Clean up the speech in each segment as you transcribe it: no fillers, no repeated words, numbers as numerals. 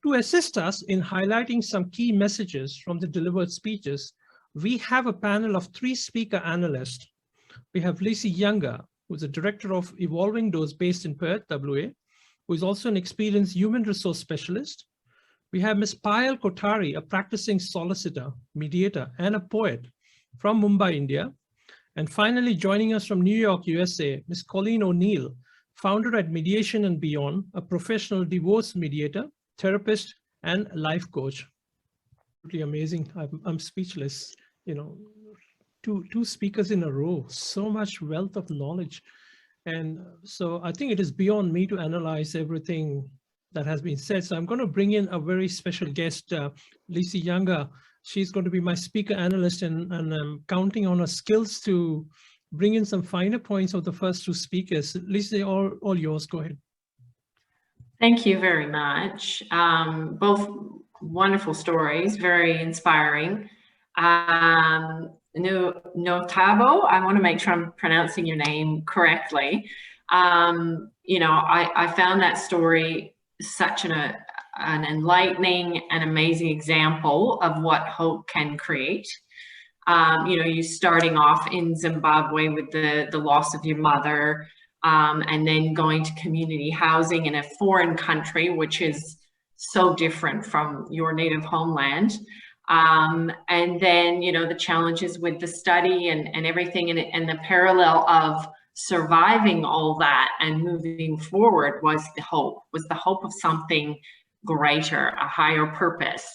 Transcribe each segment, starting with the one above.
To assist us in highlighting some key messages from the delivered speeches, we have a panel of 3 speaker analysts. We have Lisa Younger, who's the Director of Evolving Doors based in Perth, WA, who is also an experienced human resource specialist. We have Ms. Payal Kothari, a practicing solicitor, mediator, and a poet from Mumbai, India. And finally, joining us from New York, USA, Ms. Colleen O'Neill, founder at Mediation and Beyond, a professional divorce mediator, therapist, and life coach. Really amazing. I'm speechless. You know, two speakers in a row, so much wealth of knowledge. And so I think it is beyond me to analyze everything that has been said. So I'm going to bring in a very special guest, Lisa Younger. She's going to be my speaker analyst, and I'm counting on her skills to bring in some finer points of the first 2 speakers. Lisa, all yours. Go ahead. Thank you very much. Both wonderful stories, very inspiring. Notabo, I want to make sure I'm pronouncing your name correctly. You know, I found that story such an enlightening and amazing example of what hope can create. You know, you starting off in Zimbabwe with the loss of your mother, and then going to community housing in a foreign country, which is so different from your native homeland. And then, you know, the challenges with the study and everything, and the parallel of surviving all that and moving forward was the hope of something greater, a higher purpose.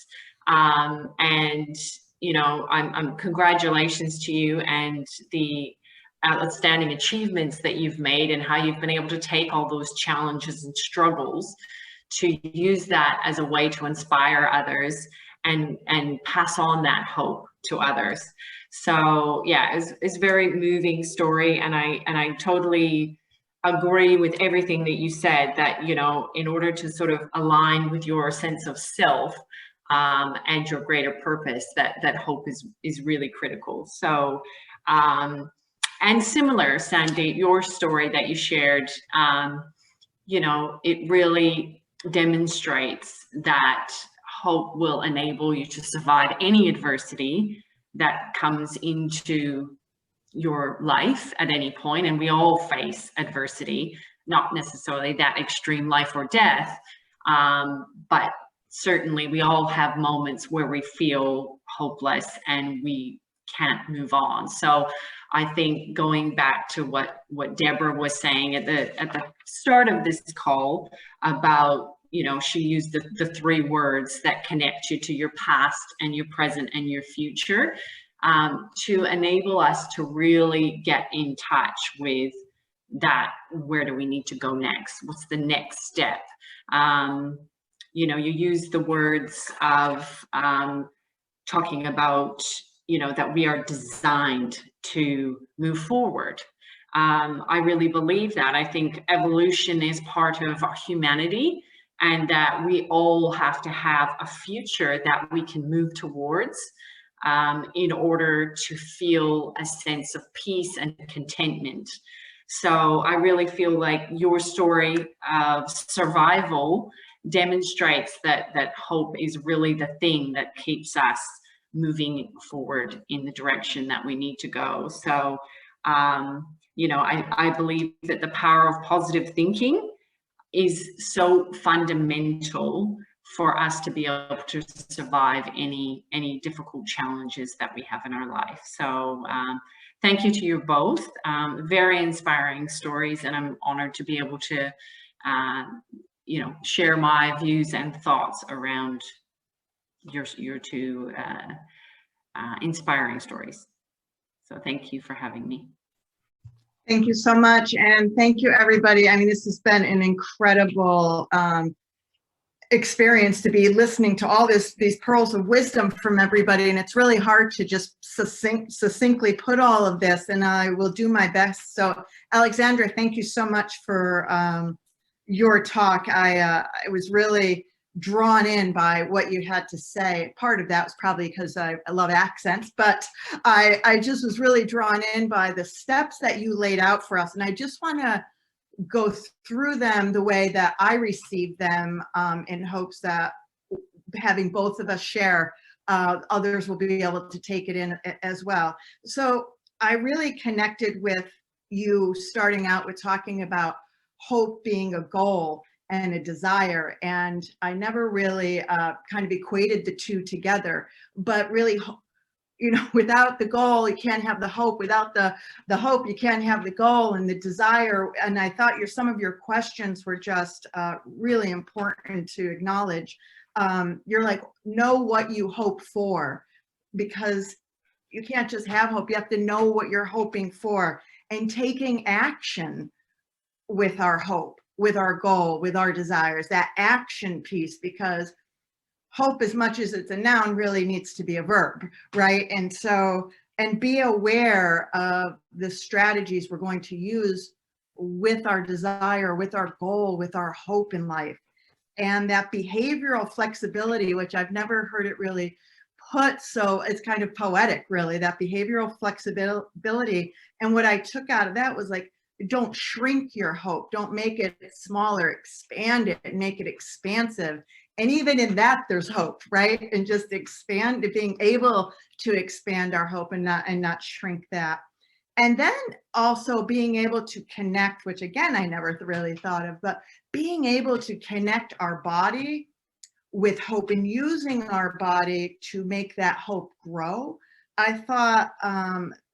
And, you know, I'm congratulations to you and the outstanding achievements that you've made, and how you've been able to take all those challenges and struggles to use that as a way to inspire others and pass on that hope to others. So yeah, it's a very moving story, and I totally agree with everything that you said, that, you know, in order to sort of align with your sense of self and your greater purpose, that hope is really critical. So and similar, Sandeep, your story that you shared, you know, it really demonstrates that hope will enable you to survive any adversity that comes into your life at any point. And we all face adversity, not necessarily that extreme life or death, but certainly we all have moments where we feel hopeless and we can't move on. So I think going back to what Deborah was saying at the start of this call about, you know, she used the 3 words that connect you to your past and your present and your future, to enable us to really get in touch with that. Where do we need to go next? What's the next step? You know, you use the words of talking about, you know, that we are designed to move forward. I really believe that. I think evolution is part of our humanity, and that we all have to have a future that we can move towards in order to feel a sense of peace and contentment. So I really feel like your story of survival demonstrates that hope is really the thing that keeps us moving forward in the direction that we need to go. So, you know, I believe that the power of positive thinking is so fundamental for us to be able to survive any difficult challenges that we have in our life. So thank you to you both. Very inspiring stories, and I'm honored to be able to, you know, share my views and thoughts around your 2 inspiring stories. So thank you for having me. Thank you so much, and thank you, everybody. I mean, this has been an incredible experience to be listening to all these pearls of wisdom from everybody, and it's really hard to just succinctly put all of this, and I will do my best. So, Alexandra, thank you so much for your talk. I was really drawn in by what you had to say. Part of that was probably because I love accents, but I just was really drawn in by the steps that you laid out for us. And I just want to go through them the way that I received them, in hopes that having both of us share, others will be able to take it in as well. So I really connected with you starting out with talking about hope being a goal and a desire. And I never really kind of equated the two together, but really, you know, without the goal, you can't have the hope. Without the hope, you can't have the goal and the desire. And I thought some of your questions were just really important to acknowledge. You're like, know what you hope for, because you can't just have hope. You have to know what you're hoping for, and taking action with our hope, with our goal, with our desires, that action piece, because hope, as much as it's a noun, really needs to be a verb, right? And so, and be aware of the strategies we're going to use with our desire, with our goal, with our hope in life. And that behavioral flexibility, which I've never heard it really put, so it's kind of poetic, really, that behavioral flexibility. And what I took out of that was like, don't shrink your hope, don't make it smaller, expand it, make it expansive. And even in that, there's hope, right? And just expand, being able to expand our hope and not shrink that. And then also being able to connect, which again, I never really thought of, but being able to connect our body with hope and using our body to make that hope grow. I thought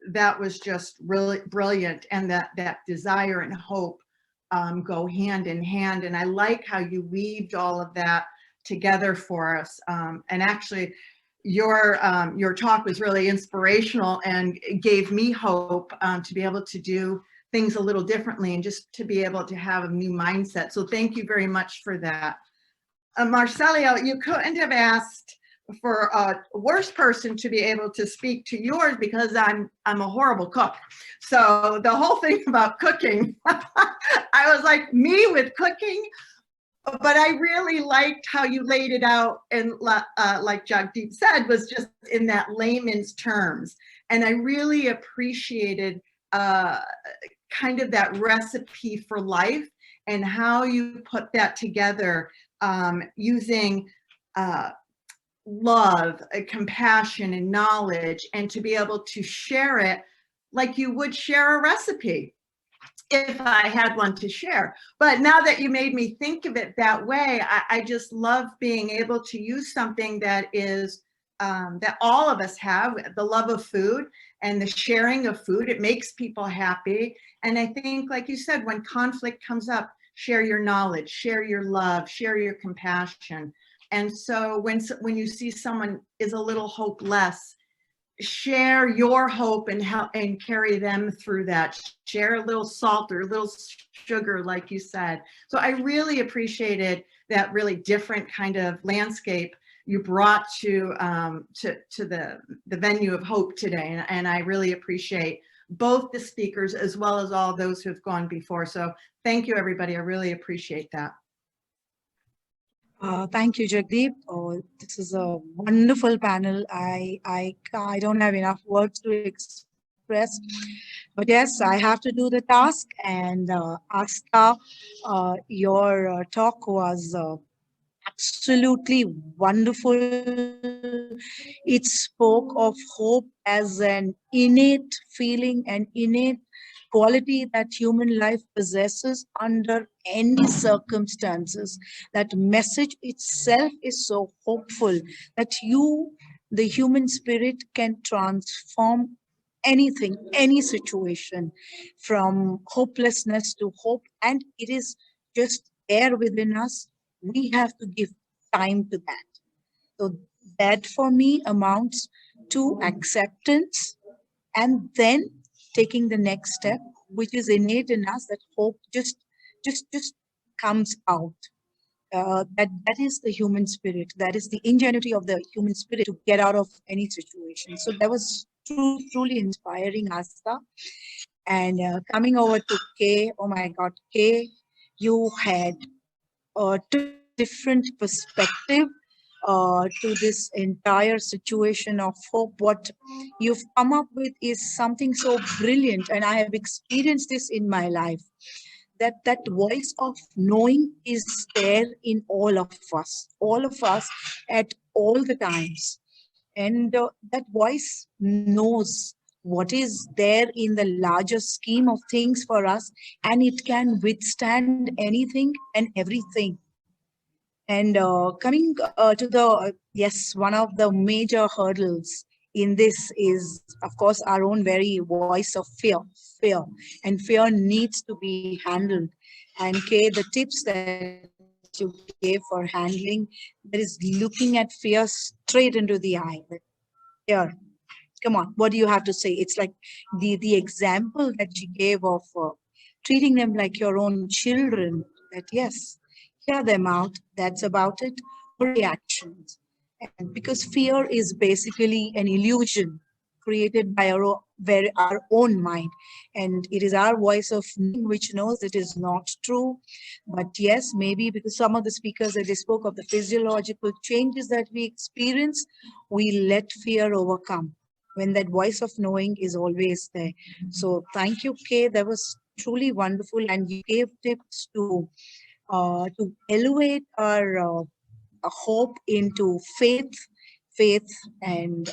that was just really brilliant, and that desire and hope go hand in hand. And I like how you weaved all of that together for us. And actually, your talk was really inspirational and gave me hope to be able to do things a little differently and just to be able to have a new mindset. So thank you very much for that. Marcelio, you couldn't have asked for a worse person to be able to speak to yours, because I'm a horrible cook. So the whole thing about cooking, I was like, me with cooking. But I really liked how you laid it out, and like Jagdeep said, was just in that layman's terms. And I really appreciated kind of that recipe for life and how you put that together using love, compassion, and knowledge, and to be able to share it like you would share a recipe if I had one to share. But now that you made me think of it that way, I just love being able to use something that is that all of us have, the love of food and the sharing of food. It makes people happy. And I think, like you said, when conflict comes up, share your knowledge, share your love, share your compassion. And so when you see someone is a little hopeless, share your hope and help and carry them through that. Share a little salt or a little sugar, like you said. So I really appreciated that really different kind of landscape you brought to the venue of hope today. And I really appreciate both the speakers as well as all those who have gone before. So thank you, everybody. I really appreciate that. Thank you, Jagdeep. Oh, this is a wonderful panel. I don't have enough words to express, but yes, I have to do the task. And Asta, your talk was absolutely wonderful. It spoke of hope as an innate feeling, an innate quality that human life possesses under any circumstances. That message itself is so hopeful that the human spirit, can transform anything, any situation, from hopelessness to hope. And it is just there within us. We have to give time to that. So that for me amounts to acceptance, and then taking the next step, which is innate in us, that hope just comes out. That is the human spirit. That is the ingenuity of the human spirit to get out of any situation. So that was truly inspiring, Asta. And coming over to Kay, oh my God, Kay, you had a different perspective to this entire situation of hope. What you've come up with is something so brilliant, and I have experienced this in my life, that voice of knowing is there in all of us at all the times. And that voice knows what is there in the larger scheme of things for us, and it can withstand anything and everything. And coming to the, yes, one of the major hurdles in this is, of course, our own very voice of fear. And fear needs to be handled. And Kay, the tips that you gave for handling, that is looking at fear straight into the eye. Here, come on, what do you have to say? It's like the example that you gave of treating them like your own children, that yes, hear them out, that's about it, reactions. And because fear is basically an illusion created by our own mind, and it is our voice of knowing which knows it is not true. But yes, maybe because some of the speakers that they spoke of the physiological changes that we experience, we let fear overcome when that voice of knowing is always there. So thank you, Kay. That was truly wonderful, and you gave tips to elevate our hope into faith, and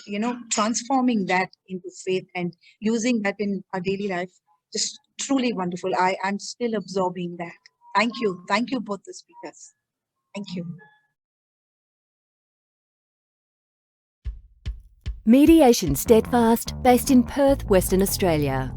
transforming that into faith and using that in our daily life. Just truly wonderful. I'm still absorbing that. Thank you both the speakers. Thank you. Mediation Steadfast, based in Perth, Western Australia.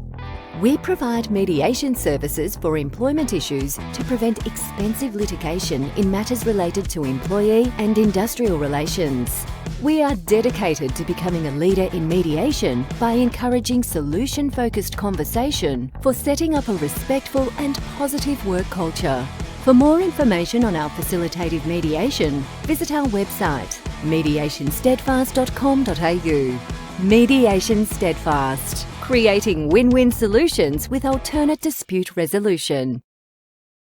We provide mediation services for employment issues to prevent expensive litigation in matters related to employee and industrial relations. We are dedicated to becoming a leader in mediation by encouraging solution-focused conversation for setting up a respectful and positive work culture. For more information on our facilitative mediation, visit our website mediationsteadfast.com.au. Mediation Steadfast, creating win-win solutions with alternate dispute resolution.